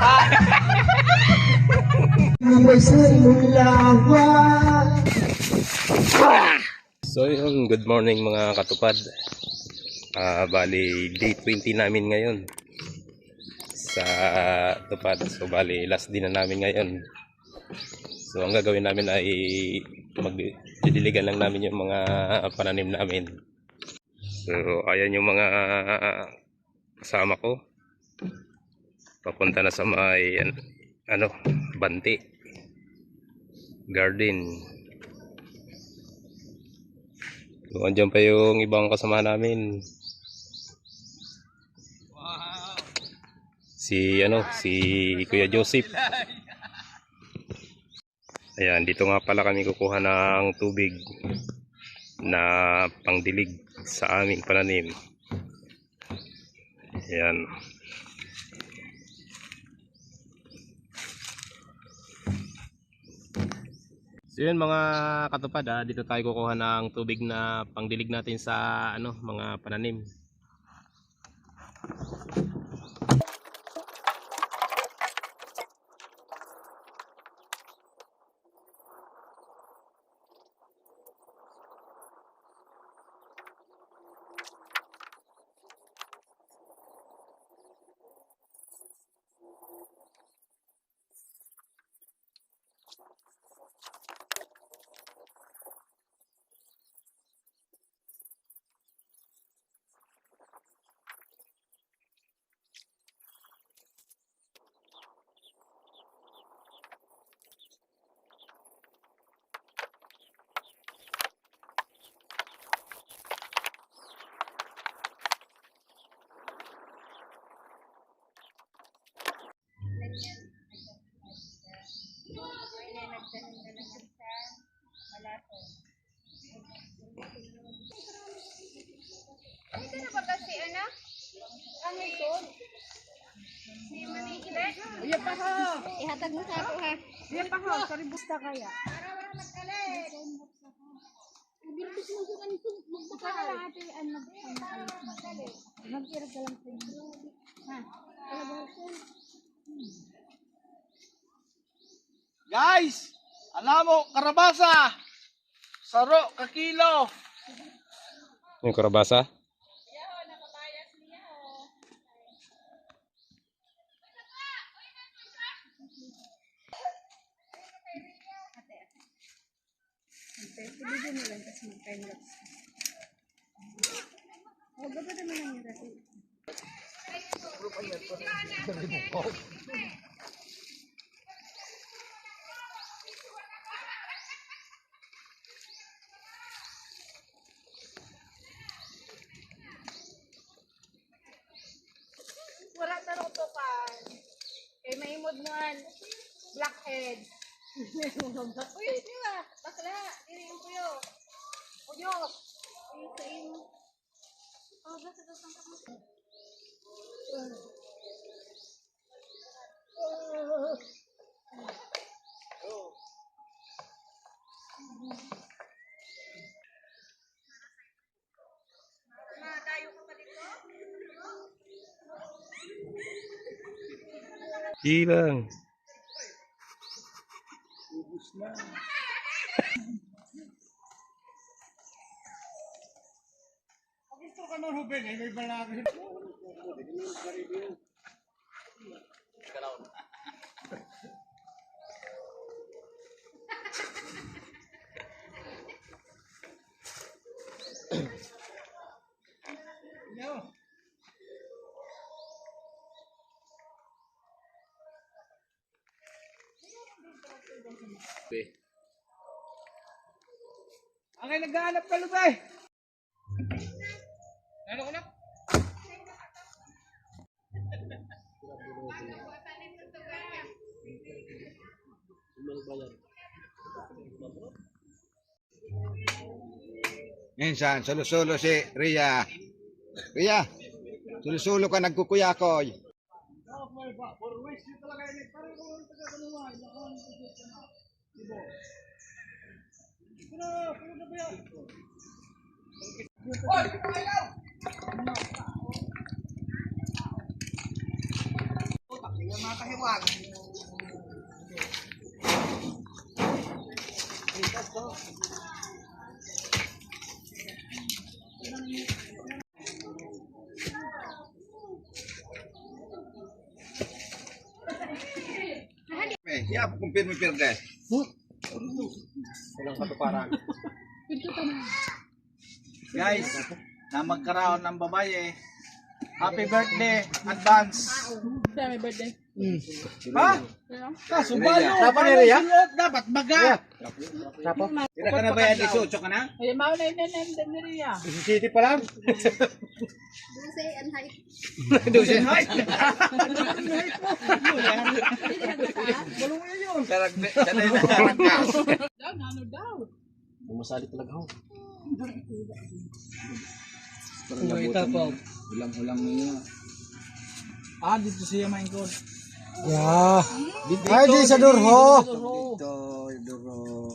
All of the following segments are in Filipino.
So yun, good morning mga katupad. Bali day 20 namin ngayon sa tupad. So bali last din na namin ngayon. So ang gagawin namin ay magdidiligan lang namin yung mga pananim namin. So ayan yung mga kasama ko. Papunta na sa may Banti Garden. So, andyan pa yung ibang kasama namin. Wow. Si Kuya Joseph. Ayan, dito nga pala kami kukuha ng tubig na pangdilig sa aming pananim. Ayan. So yun mga katupad, dito tayo kukuha ng tubig na pangdilig natin sa mga pananim. Ito na ba kasi ang ito? Si Manikilet? Iya pa ho. Ihatag mo sa ako ha. Iya pa ho, karibusta kaya. Para wala magkalit. Bilbis mo sa kanito, magbaka lang ate magkalit. Mag-irap ka lang sa inyo. Ha? Guys, alam mo, karabasa. Saro, kakilo. Yung karabasa? Video mo lang kasi mag-time-lapse. Huwag ba naman lang yung dati? Wala tarong tukan. Kay maimod nun. Blackhead. Uy, di ba? Bakla. Diri yung puyo. Puyo. Uy, sa ino. Oh, basta daw sang kapag. Tayo ka pa dito? Ilang. Ubus na. Gusto ka nun, Ruben, may balagay. Ang ay naghahanap ka, Lubay. Ano ko na? Minsan, solo-solo si Ria. Ria, solo-solo ka nagkukuyakoy. Siya, kumpirmi pirde. Guys, na magkaroon ng babae. Happy birthday, advance. Happy birthday. Ha? Kaso ba yun? Dapat baga. Kira ka na ba yan? 18 ka na? Ay, mao na yun niya. City pa lang? Dulce and height. Doon height. Bulong mo yun. Sanay na karangka. Ano daw? Bumasali talaga ako. Ulang-ulang niya. Dito siya main ko. Ya. Ay, di sa Durho. Dito, duro.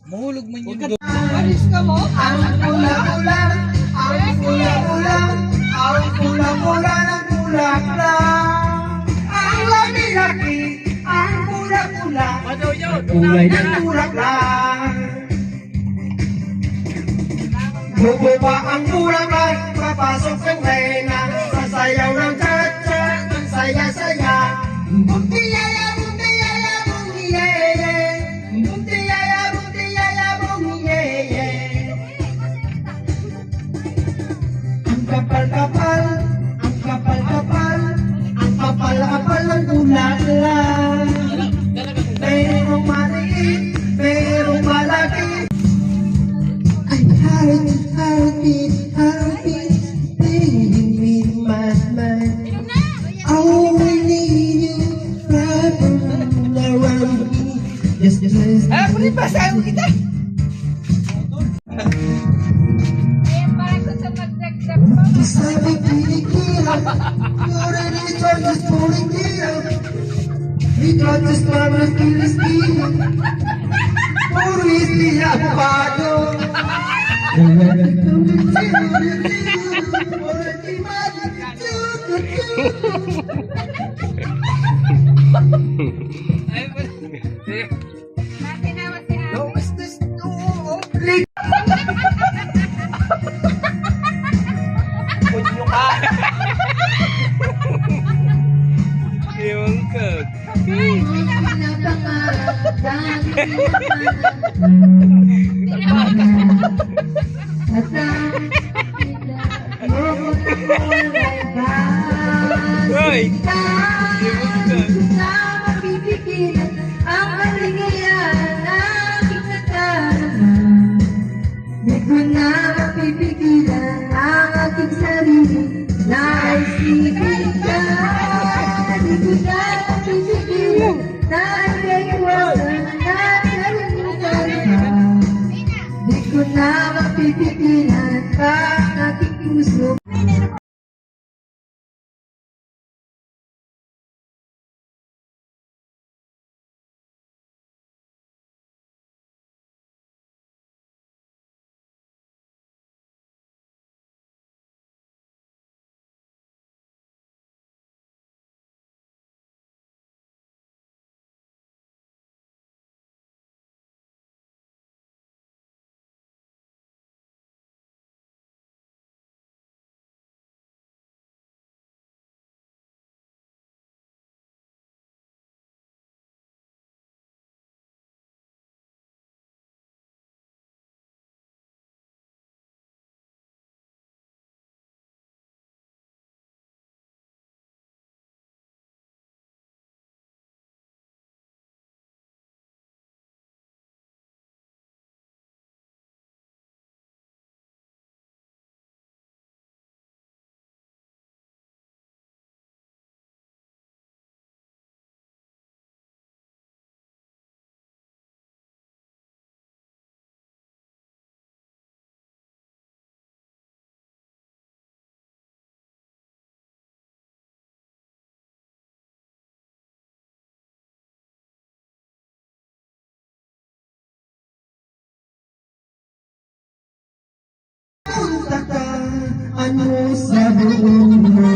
Mahulog man yun. Alis ka mo? Ang ulang-ulang, ang ulang-ulang, ang ulang-ulang ng bulaklak. Ang laki-laki, ang ulang-ulang, kulay ng bulaklak. Bubaba ang bulaklak, papasok ang reyna, sasayaw ng cha-cha, ang saya-saya. Buntiyaya, buntiyaya, buntiyaya, buntiyaya, buntiyaya, buntiyaya. Ang kapal-kapal, ang kapal-kapal, ang kapal-kapal ng bulaklak. Merong maliit, merong malaki. Ay, heartbeat, heartbeat, beating in my mind. Oh, I need you right around me. Just Kunin pa sa kita. Ayan, parang kung sa mag-drag-drag pa. sabi pinikiran, you're an just falling here. Ikaw just mamas kilis-kilis, Luis Villapado. Natin naman si Ate. No, is this no? Yung kag. Hoy! Ang kaligayahan aking nakarama. Di ko na mapipigilan ang aking sarili na isipin ka. Di ko na mapipigilan na naiwasan na kalimutan ka. Di ko na mapipigilan ang aking puso. Punta ka, ano sa buong mundo?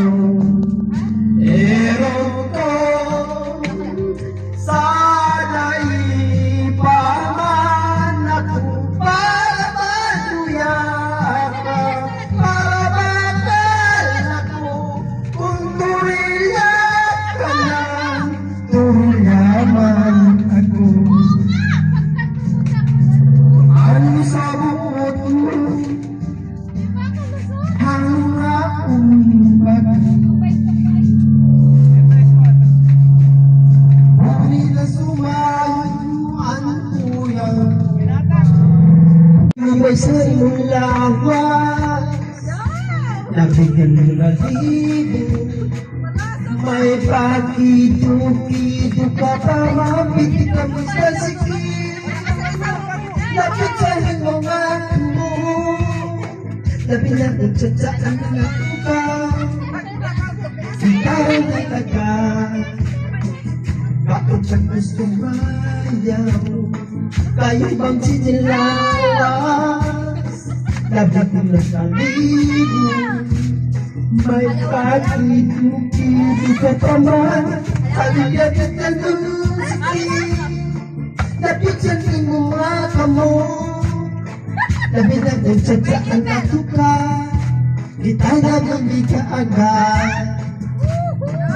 Nabigyan ng nalibo, may pakido-kido ka pa, mapitig ka mo sa sikip. Lapit sa mga mo, labi na kung tsatsaan na ka. Ikaw na taga, bakit ka gusto mayaw? Kayo bang sinilawas? Labi ko na sa libo, may pakido-kido ka pa man. Halika ka na lumusiki, lapit sa mga kamo. Labi na kung tsatsaan na ka, di tayo na ka agad.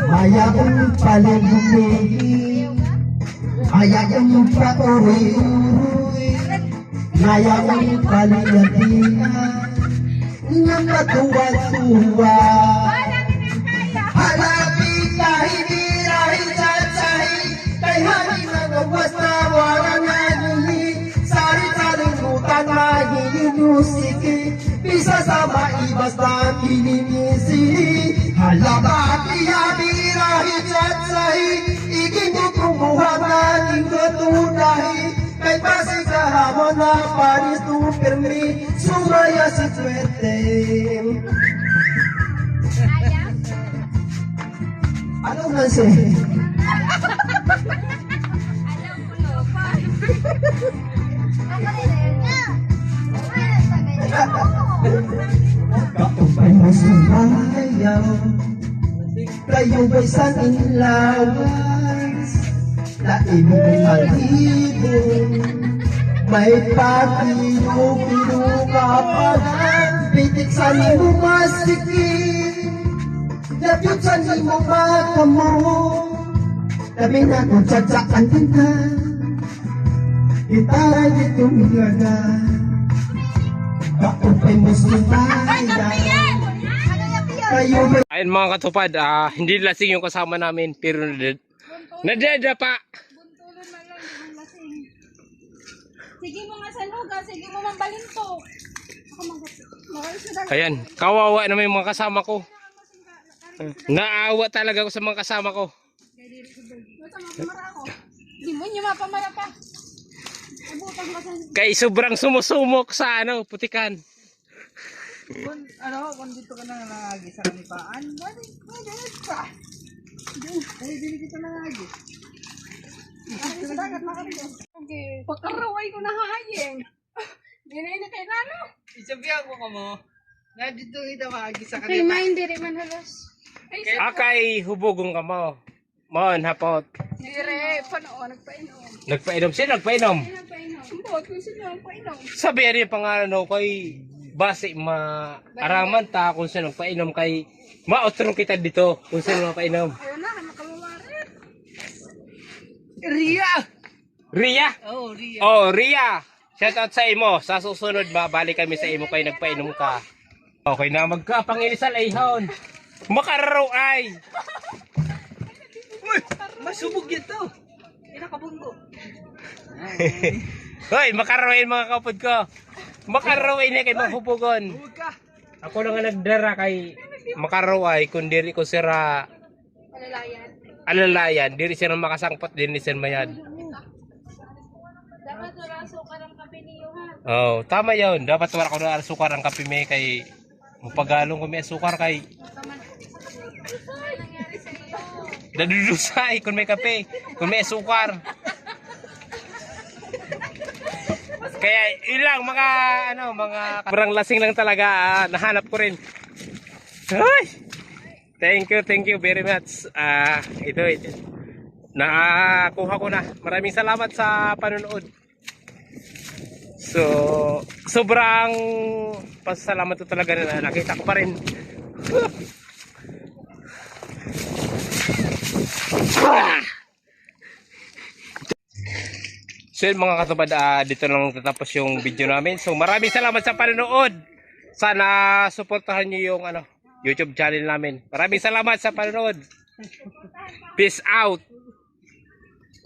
Maya kong palibumi, maya kong pauri-uri, maya kong palilatihan, na matuwa-tuwa. Halapit na hinirahin sa tsahin, kay hari na gawas na wala na nuni. Sari-saring butan mahininusiki, bisa sa maibas na pininisi. Halapit na hinirahin sa tsahin, iging mo kumuha na ning katunahi. Kay pasig sa hamon na panis tu permi, sumaya si swerte. Ano nga siya? Kaupay mo sumayaw, kayo ba'y saninlawas? Lain mo malibo, may pakiyo-kiyo ka pa. Pitik sa mo masikip, lapit sa mo makamo. Labi na kung tsatsakan din ka, itaray dito migaga. Kaupay mo sumayaw, kayo ba'y Ayun mga katupad, hindi lasing yung kasama namin pero nadadapa. Buntulan na lang, yung lasing. Sige mo nga sa lugar, sige mo mambalinto. Ako mag- Ayan, kawawa naman yung mga kasama ko. Naawa talaga ako sa mga kasama ko. Basta mapamara ako. Hindi mo niyo mapamara pa. Abutang ba sa... Kay sobrang sumusumok sa putikan. Kung dito ka na nangagi sa kanipaan, balik ka. Dili dito nangagi. Sa dagat na kami. Okay. Pagkaraway ko na hayeng. Ginay na kay Nano. Isabihan ko ka mo, na dito kita maagi sa Reminder man halos. Ay, Akay hubugong ka mo. Mon, hapot. dire, pano, nagpainom. Nagpainom siya, nagpainom. Nagpainom. Sumbot ko sila, nagpainom. Sabi rin yung pangalan kay base maaraman ta kung sino nagpainom kay maotro kita dito kung sino nagpainom. Ayun na, makawawarit. Ria! Ria? Oh, Ria. Oh, Ria. Shout out sa imo. Sa susunod babalik kami sa imo kay nagpainom ka. Okay na magkapanginisal ay hon. Makararo ay. Uy! Masubog yun to! Inakabunggo. Hoy, makarawin mga kapod ko. Makarawin niya kay mahupugon. Huwag ka! Ako lang nga nagdara kay makaraway kung diri ko sira Malalayan. alalayan, diri sira makasangpot din ni Sir Mayad. Dapat wala sukar ang kape niyo ha. Oh, tama 'yon. Dapat wala ko na sukar ang kape may kay mupagalong ko may sukar kay Ano nangyari sa iyo? dadudusay kung may kape, kung may sukar. Kaya ilang mga mga parang lasing lang talaga nahanap ko rin. Ay! Thank you very much. Ito. Nakakuha ko na. Maraming salamat sa panonood. So, sobrang pasalamat ko talaga na nakita ko pa rin. So yun mga katupad, dito lang tatapos yung video namin. So maraming salamat sa panonood. Sana suportahan nyo yung YouTube channel namin. Maraming salamat sa panonood. Peace out.